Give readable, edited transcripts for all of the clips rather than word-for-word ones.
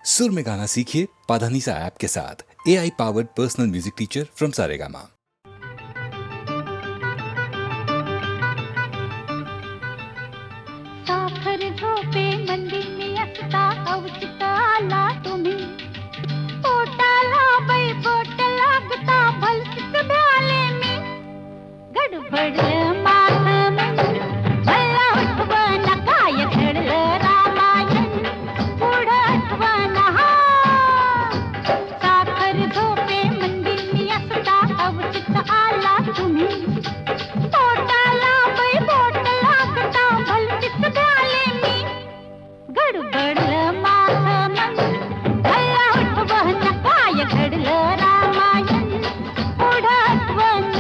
सुर में गाना सीखिए पाधानीसा ऐप के साथ। AI powered personal music teacher from Saregama. साखर झोपे मंदिनी असता अवचित आला तुम्ही पोटाला बाई बोट लागता भलतीच भ्याले मी गडबड माथ मला उठवण काय घडलं रामायण पुढं आठवण साखर झोपे मंदिनी असता अवचित आला तुम्ही पोटाला बाई बोट लागता भलतीच भ्याले मी गडबडलं माझं मन मला उठवण काय घडलं रामायण पुढं आठवण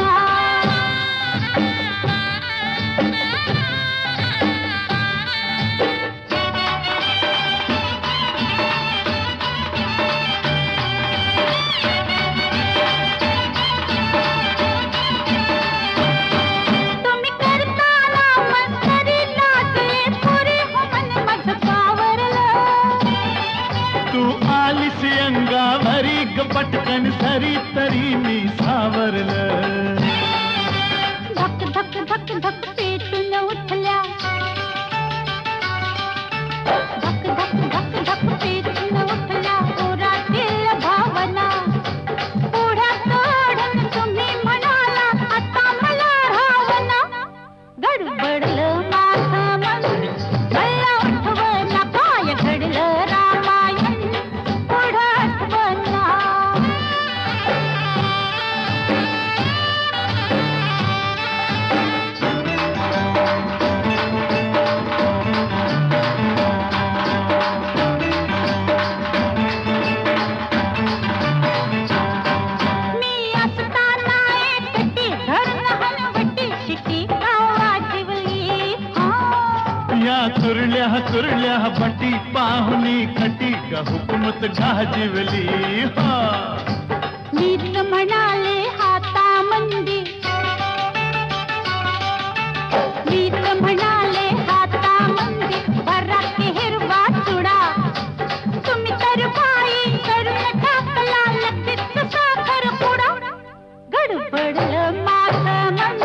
तुम्ही करताना मस्तरी लागले पुरे हो मन माझं पावरलं तू आलीस अंगावरी ग पटकन सरी तरी मी सावरलं धक धक धक धक पेटून उठल्या धक धक धक धक पेटून उठल्या ओरातील भावना पुढ्या सोडून तुम्ही म्हणाला आता मला रावना गडबडलं माझं मन मला उठवण काय घडलं रामायण पुढं आठवणा मी असताना एकटी धरण हलवटी शिटी गावा जिवली या कुरल्या बटी पाहुनी खटी ग हुकूमत गाजिवली हा मीच म्हणाले हाता मंदी मीच म्हणाले हाता मंदी बरा हिरवा चुडा तुम्ही तर बाई करून टाकला लगेच साखर पुडा गडबडलं माझं मन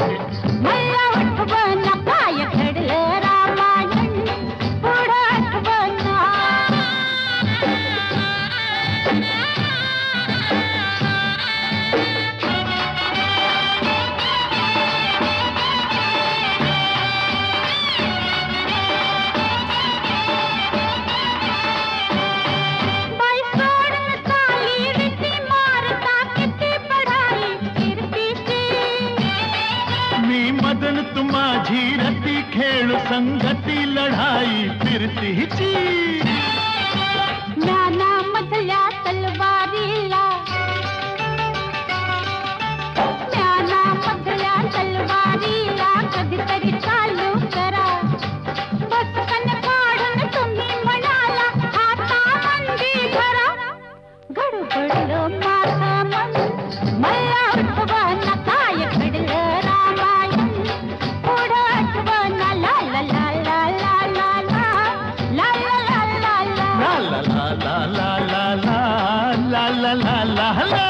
मला उठवण काय घडलं रामायण पुढं आठवणा बाई सोडून चाली रीती मारता किती पढाई कीर्तीची मी मदन तू माझी रती खेळ संगती लढाई फिरतीची ज्ञानामधल्या तलवारीला ज्ञानामधल्या तलवारीला कधीतरी चालू करा बचकन काढून तुम्ही म्हणाला हाता मंदी धरा गडबडलं माझं मन मला उठवण काय घडलं रामायण पुढं आठवण ला ला ला ला ला ला ला ला ला ला ला ला ला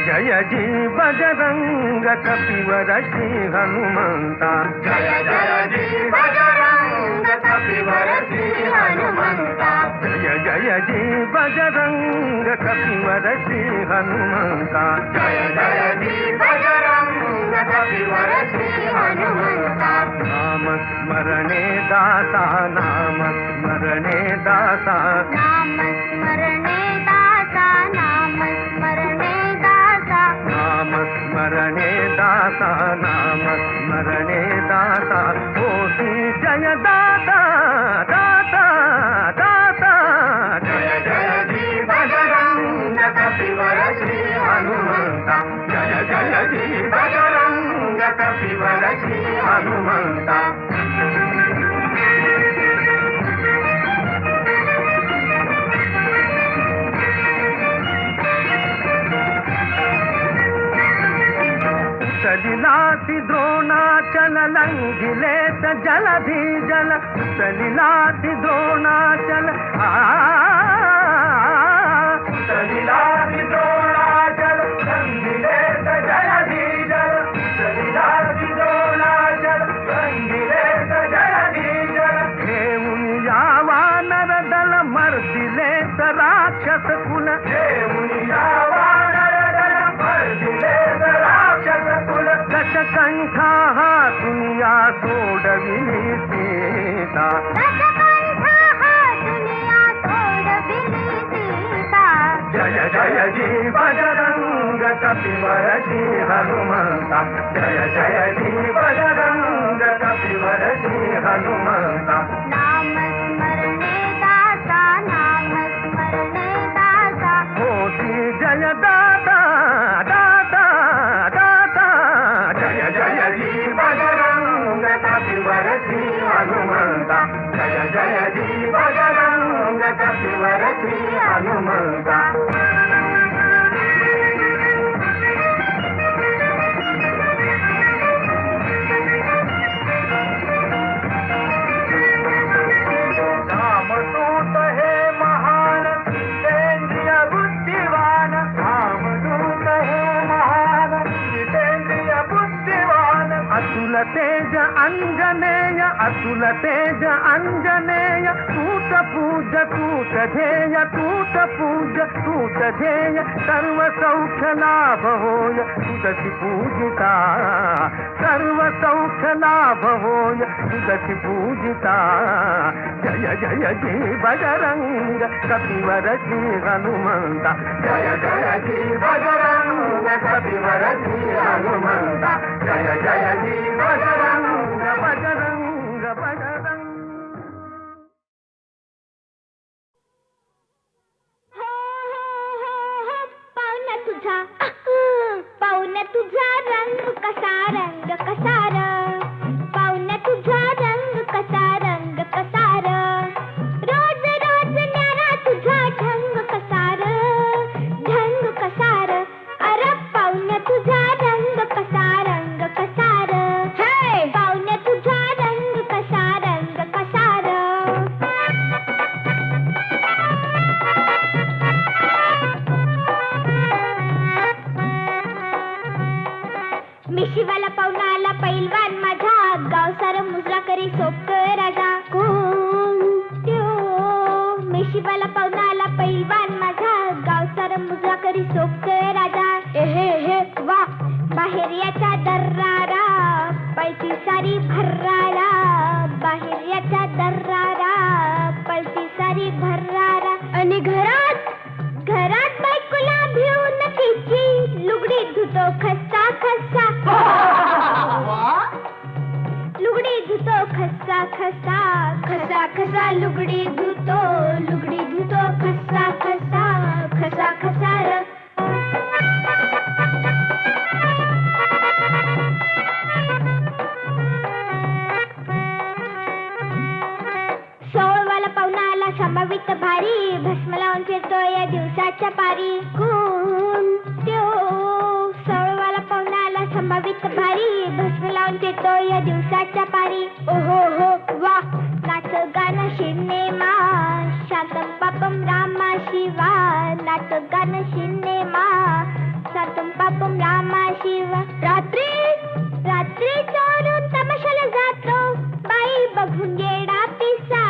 जय जी बजरंग कपिवर श्री हनुमंता जय जय जी बजरंग कपिवर श्री हनुमंता जय जय जी बजरंग कपिवर श्री हनुमंता जय जय जी बजरंग कपिवर श्री हनुमंता नाम स्मरणे दाता नाम स्मरणे दाता नाम स्मरणे दाता नाम स्मरणे दाता नाम स्मरणे दाता नाम स्मरणे दाता ओ श्री जय दाता दाता दाता कपिवर श्री हनुमंता सलिलाति द्रोणाचल लंघिले स जलधि जल सलिलाति द्रोणाचल सलिलाति द्रोणाचल लंघिले स जलधि जल सलिलाति द्रोणाचल लंघिले स जलधि जल घेऊन यावा नरदल मर्दिले स राक्षस कुल घेऊन यावा नरदल मर्दिले स राक्षस कुल दशकंठा हा दुनिया सोडविली सीता जय जय जी बजरंग कपिवर श्री हनुमंता जय जय जी बजरंग कपिवर श्री हनुमंता नाम स्मरणे दाता नाम स्मरणे दाता होती जय दाता दाता दाता जय जय जी बजरंग कपिवर श्री हनुमंता जय जय जी बजरंग कपिवर श्री हनुमंता रामदूत हे महान जितेंद्रिय बुद्धिवान रामदूत हे महान जितेंद्रिय बुद्धिवान अतुल तेज अंजनेय अतुल तेज अंजनेय तूत पूज तूत ध्येय तूत पूज तूत ध्येय सर्व सौख्य लाभ होय तुझसी पूजिता सर्व सौख्य लाभ होय तुझसी पूजिता जय जय जी बजरंग कपिवर श्री हनुमंता जय जय जी बजरंग कपिवर श्री हनुमंता जय जय जी बजरंग बजरंग बजरंग पाहुण्या तुझा रंग कसा र पाहुण्या तुझा रंग कसा र रोज रोज न्यारा तुझा ढंग कसा र अर पाहुण्या तुझा रंग कसा र पाहुण्या तुझा रंग कसा र मिशीवाला पाहुणा आला पैलवान माझा गाव सारं मुजरा करी सोप राजा कोण त्यो मिशीवाला पाहुणा आला पैलवान माझा गाव सारं मुजरा करी सोप राजा हे वा बाहेर याचा दर्रारा पळती सारी भर्रारा बाहेर याचा दर्रारा पळती सारी भर्रारा आणि घरात बायकोला भिवून तिची लुगडी धुतो खस्सा लुगडी धुतो खस्सा लुगडी धुतो खस्सा र सोळवाला पाहुणा आला संभावित भारी भस्म लावून फिरतो या दिवसाच्या पारी कोण त्यो सोळवाला पाहुणा आला संभावित भारी भस्म लावून फिरतो या दिवसाच्या पारी ओहो हो वा नाच गाणं सिनेमा शांतम पापम रामा शिवा नाच गाणं सिनेमा शांतम पापम रामा शिवा रात्री चोरून तमाशाला जातो बाई बघून येडा पिसा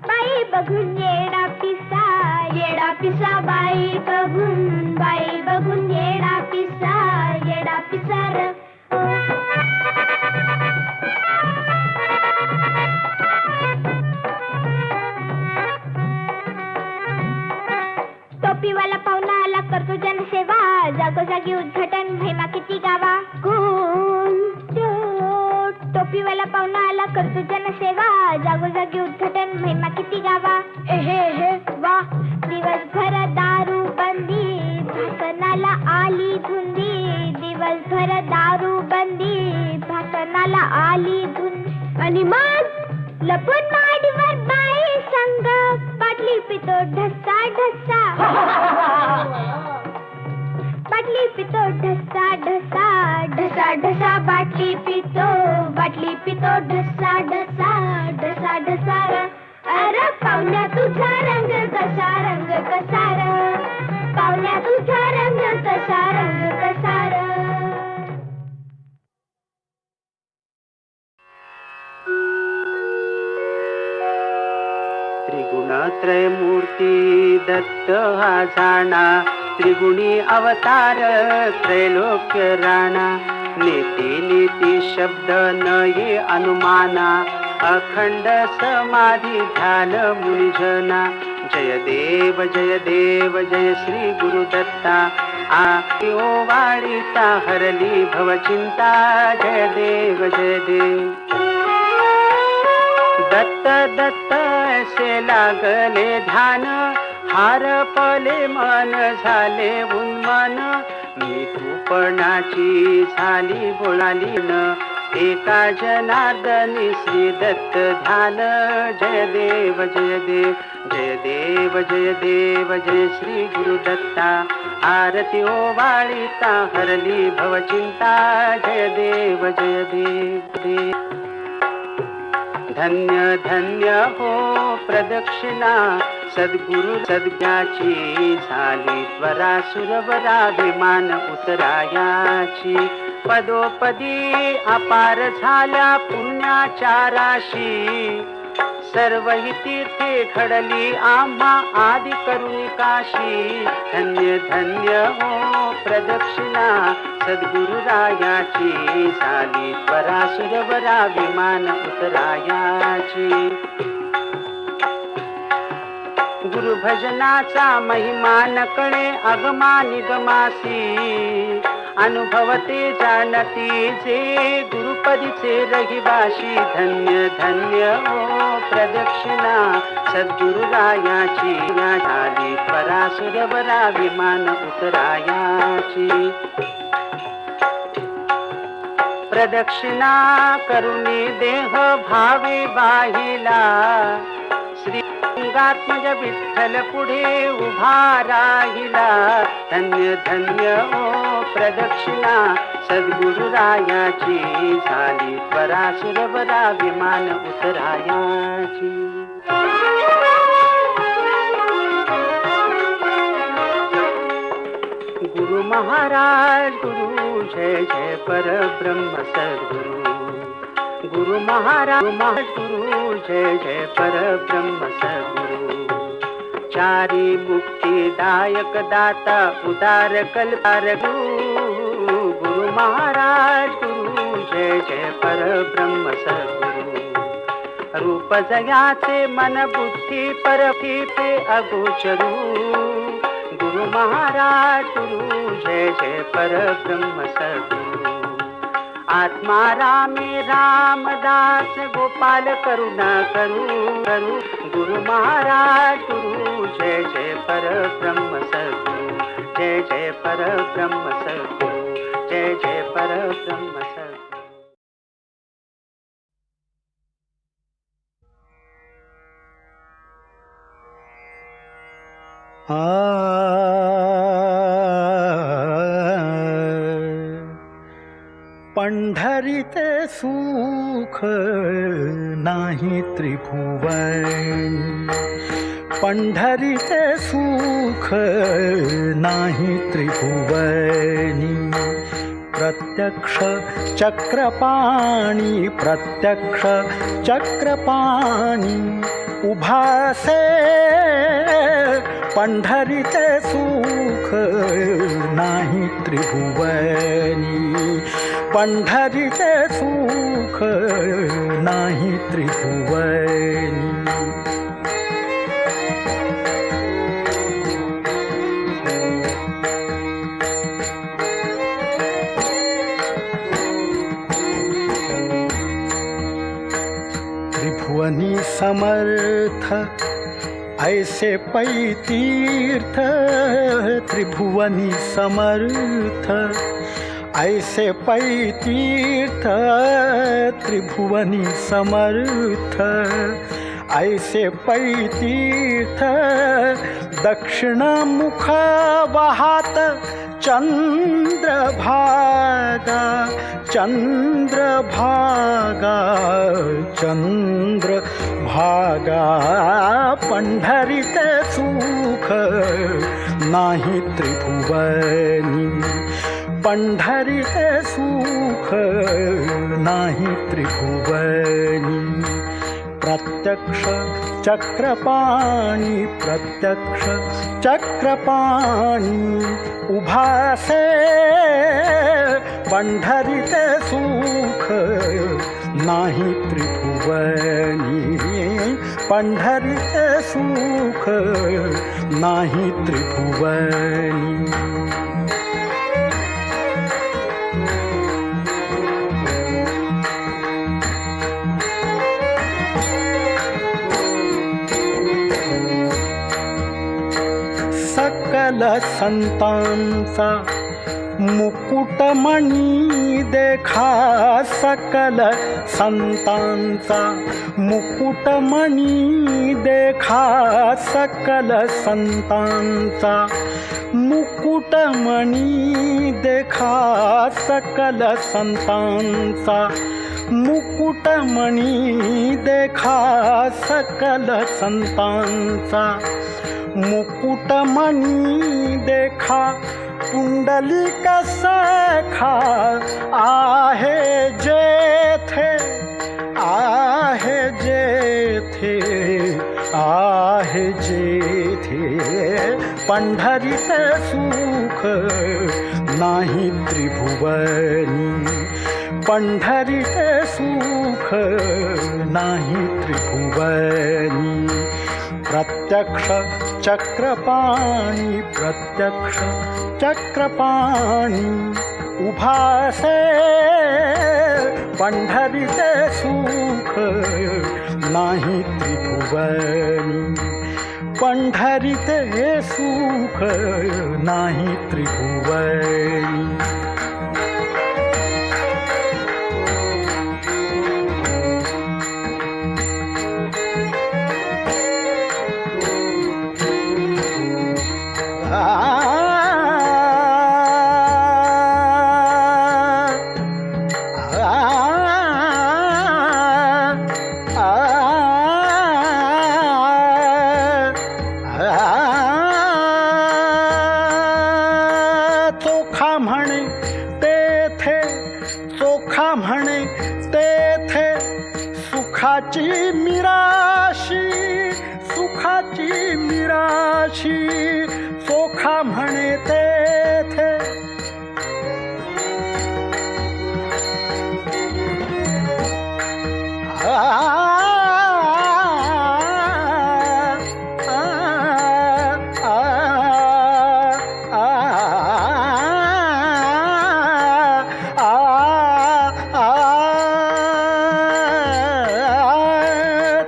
बाई बघून येडा पिसा बाई बघून येडा पिसा र टोपीवाला पाहुणा आला करतो जनसेवा जागोजागी उद्घाटन महिमा किती गावा कोण टोपीवाला पाहुणा आला करतो जनसेवा जागोजागी उद्घाटन महिमा किती गावा हे वा दिवसभर दारू बंदी भाषणाला आली धुंदी दिवसभर दारू बंदी, भाषणाला आली धून, आणि मग लपून माडीवर बाई संग बाटली पितो ढसा ढसा. बाटली पितो ढसा ढसा, ढसा ढसा बाटली पितो ढसा ढसा, ढसा ढसा र. अरे पाहुण्या तुझा रंग कसा र, पाहुण्या तुझा रंग कसा र. त्रिगुणत्रयमूर्ती दत्त हा जाणा, त्रिगुणी अवतार त्रैलोक्य राणा. नीती नीती शब्द न ये अनुमाना, अखंड समाधी ध्यान मुनिजना. जय देव जय श्री गुरुदत्ता, आयो वाळीता हरली भवचिंता. जय देव दत्त दत्त ऐसे लागले ध्यान, हारपले मन झाले उन्मन. मी तूपणाची झाली बोलाली न, एका जनार्दनी श्री दत्त ध्यान. जय देव जय श्री गुरुदत्ता, आरती ओवाळीता हरली भवचिंता. जय देव धन्य धन्य हो प्रदक्षिणा, सद्गुरु सद्ज्ञाची झाली त्वरा. सुरवराभिमान उतरायाची, पदोपदी अपार झाल्या पुण्याच्या राशी. सर्व ही तीर्थे घडली आम्हा आदि करुणी काशी. धन्य धन्य हो प्रदक्षिणा, सद्गुरु रायाची झाली त्वरा. सुरवराभिमान उतरायाची, गुरु भजनाचा महिमा नकळे अगमा निगमासी. अनुभवते जाणती जे गुरुपदीचे रहिवाशी. धन्य धन्य हो प्रदक्षिणा, सद्गुरु रायाची झाली त्वरा. सुरवराभिमान उतरायाची, प्रदक्षिणा करुणी देह भावे बाहिला. श्री लिंगात्मज विठ्ठल पुढे उभा राहिला. धन्य धन्य हो प्रदक्षिणा, सद्गुरु रायाची झाली त्वरा. सुरवराभिमान उतरायाची, गुरु महाराज गुरु जय जय परब्रह्म सद्गुरु. गुरु महाराज गुरु जय जय परब्रह्म सद्गुरु. चारी मुक्तिदायक दाता उदार कल्पार गुरु. गुरु महाराज गुरु जय जय परब्रह्म सद्गुरु. रूप जयाचे मन बुद्धी परफी पे अगोचरू. गुरु महाराज गुरु जय जय परब्रह्म सद्गुरु. आत्मा रामे रामदास गोपाल करुणा करू. गुरु महाराज गुरु जय जय परब्रह्म सद्गुरु. जय जय परब्रह्म सद्गुरु. जय जय परब्रह्म सद्गुरु. पंढरीते सुख नाही त्रिभुवनी. पंढरीते सुख नाही त्रिभुवनी. प्रत्यक्ष चक्रपाणी प्रत्यक्ष चक्रपाणी उभासे. पंढरीते सुख नाही त्रिभुवनी. पंढरीते सुख नाही त्रिभुवनी. त्रिभुवनी समर्थ ऐसे पै तीर्थ. त्रिभुवनी समर्थ ऐसे पै तीर्थ त्रिभुवनी समर्थ, ऐसे पै तीर्थ दक्षिण मुख वाहात चंद्रभागा, चंद्रभागा, चंद्रभागा. पंढरीत सुख नाही त्रिभुवनी, पंढरीत सुख नाही त्रिभुवनी. प्रत्यक्ष चक्रपाणी, प्रत्यक्ष चक्रपाणी उभासे पंढरीत सुख नाही त्रिभुवनी, पंढरीत सुख नाही त्रिभुवनी. सकल संतांचा मुकुटमणी देखा, सकल संतांचा मुकुटमणी देखा, सकल संतांचा मुकुटमणी देखा, सकल संतांचा मुकुटमणी देखा, सकल संतांचा मुकुटमणी देखा. पुंडलिक सखा आहे जेथे, आहे जेथे, आहे जेथे. पंढरीत सुख नाही त्रिभुवनी, पंढरीत सुख नाही त्रिभुवनी. प्रत्यक्ष चक्रपाणी, प्रत्यक्ष चक्रपाणी उभासे पंढरीत सुख नाही त्रिभुवनी, पंढरीत सुख नाही त्रिभुवनी. चोखा म्हणे तेथे, चोखा म्हणे तेथे सुखाची मिराशी, सुखाची मिराशी. चोखा म्हणे तेथे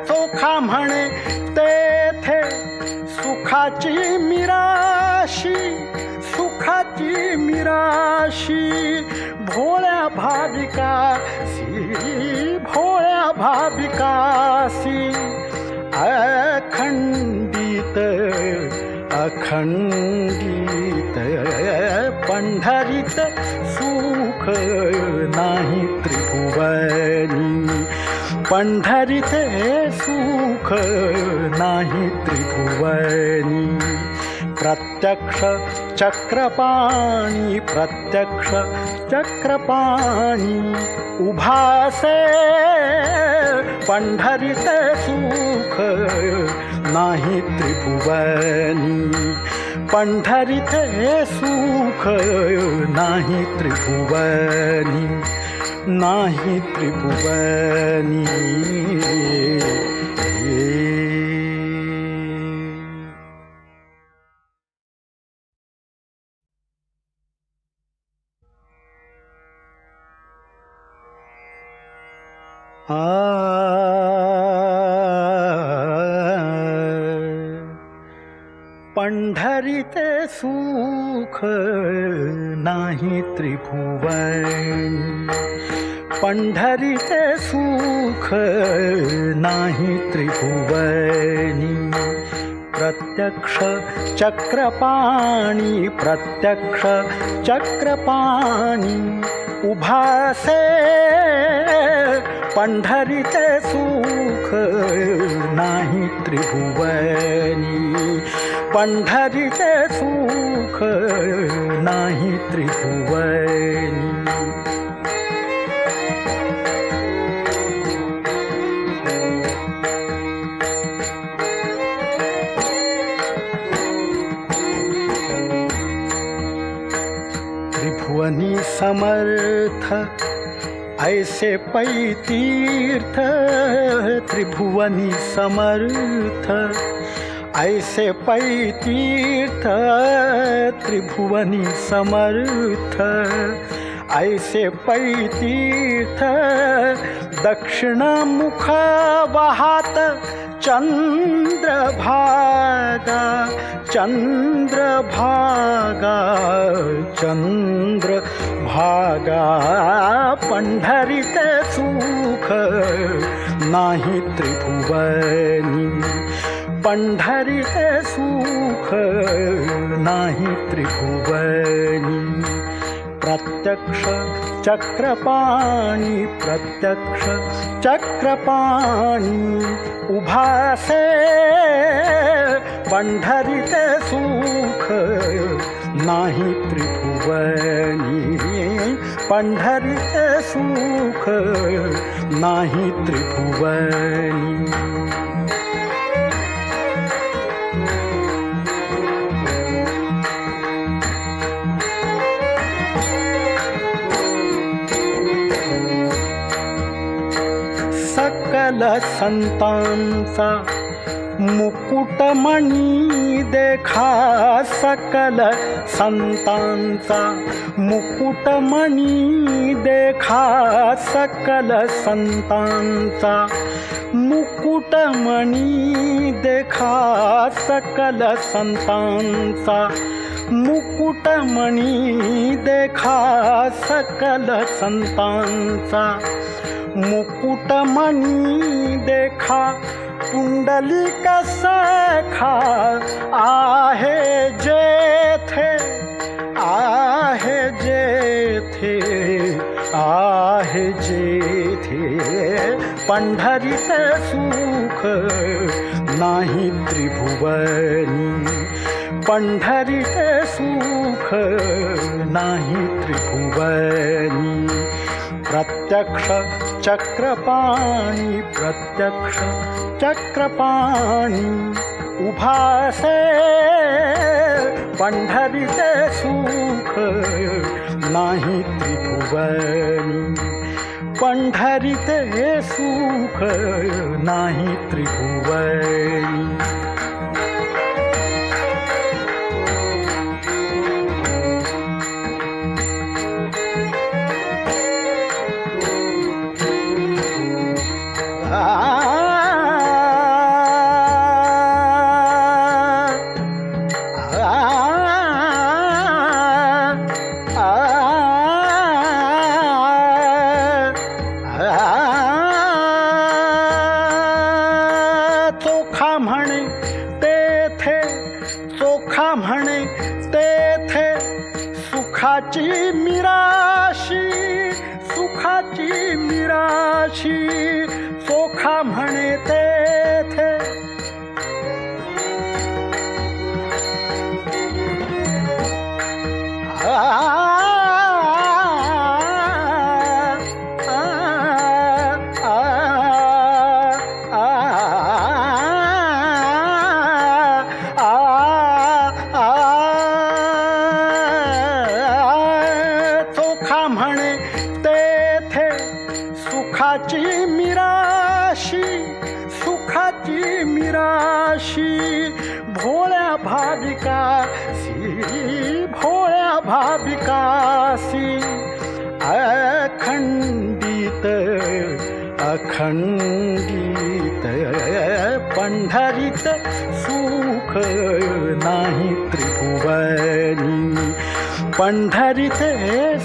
चोखा म्हणे तेथे सुखाची मिराशी, सुखाची मिराशी. भोळ्या भाविकासी, भोळ्या भाविकासी अखंडित, अखंडित. पंढरीत सुख नाही त्रिभुवनी, पंढरीत सुख नाही त्रिभुवनी. प्रत्यक्ष चक्रपाणी, प्रत्यक्ष चक्रपाणी उभासे पंढरीत सुख नाही त्रिभुवनी, पंढरीत सुख नाही त्रिभुवनी, नाही त्रिभुवनी. पंढरीते सुख नाही त्रिभुवनी, पंढरीते सुख नाही त्रिभुवनी. प्रत्यक्ष चक्रपाणी, प्रत्यक्ष चक्रपाणी उभासे पंढरीते सुख नाही त्रिभुवनी, पंढरीते सुख नाही त्रिभुवनी. त्रिभुवनी समर्थ ऐसे पै तीर्थ, त्रिभुवनी समर्थ ऐसे पै तीर्थ, त्रिभुवनी समर्थ ऐसे पै तीर्थ. दक्षिण मुख वाहात चंद्रभागा, चंद्रभागा, चंद्रभागा. पंढरीते सुख नाही त्रिभुवनी, पंढरीते सुख नाही त्रिभुवनी. प्रत्यक्ष चक्रपाणी, प्रत्यक्ष चक्रपाणी उभासे पंढरीते सुख नाही त्रिभुवनी, पंढरीते सुख नाही त्रिभुवनी. सकल संतांचा मुकुटमणी देखा, सकल संतांचा मुकुटमणी देखा, सकल संतांचा मुकुटमणी देखा, सकल संतांचा मुकुटमणी देखा, सकल संतांचा मुकुटमणी देखा. पुंडलिक सखा आहे जेथे, आहे जेथे, आहे जेथे. पंढरीते सुख नाही त्रिभुवनी, पंढरीते सुख नाही त्रिभुवनी. प्रत्यक्ष चक्रपाणी, प्रत्यक्ष चक्रपाणी उभासे पंढरीते सुख नाही त्रिभुवनी, पंढरीते सुख नाही त्रिभुवनी. चोखा म्हणे तेथे, चोखा म्हणे तेथे सुखाची मिराशी, सुखाची मिराशी. चोखा म्हणे तेथे चोखा म्हणे तेथे सुखाची मिराशी, सुखाची मिराशी. भोळ्या भाविकासी, भोळ्या भाविकासी अखंडित, अखंडित पंढरीत सुख सुख नाही त्रिभुवनी पंढरीते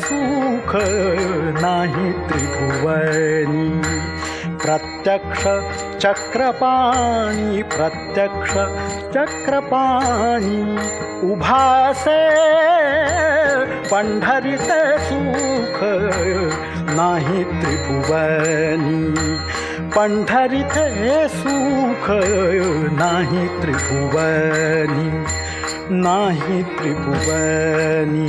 सुख नाही त्रिभुवनी प्रत्यक्ष चक्रपाणी प्रत्यक्ष चक्रपाणी उभासे पंढरीते सुख नाही त्रिभुवनी पंढरीते सुख नाही त्रिभुवनी नाही त्रिभुवनी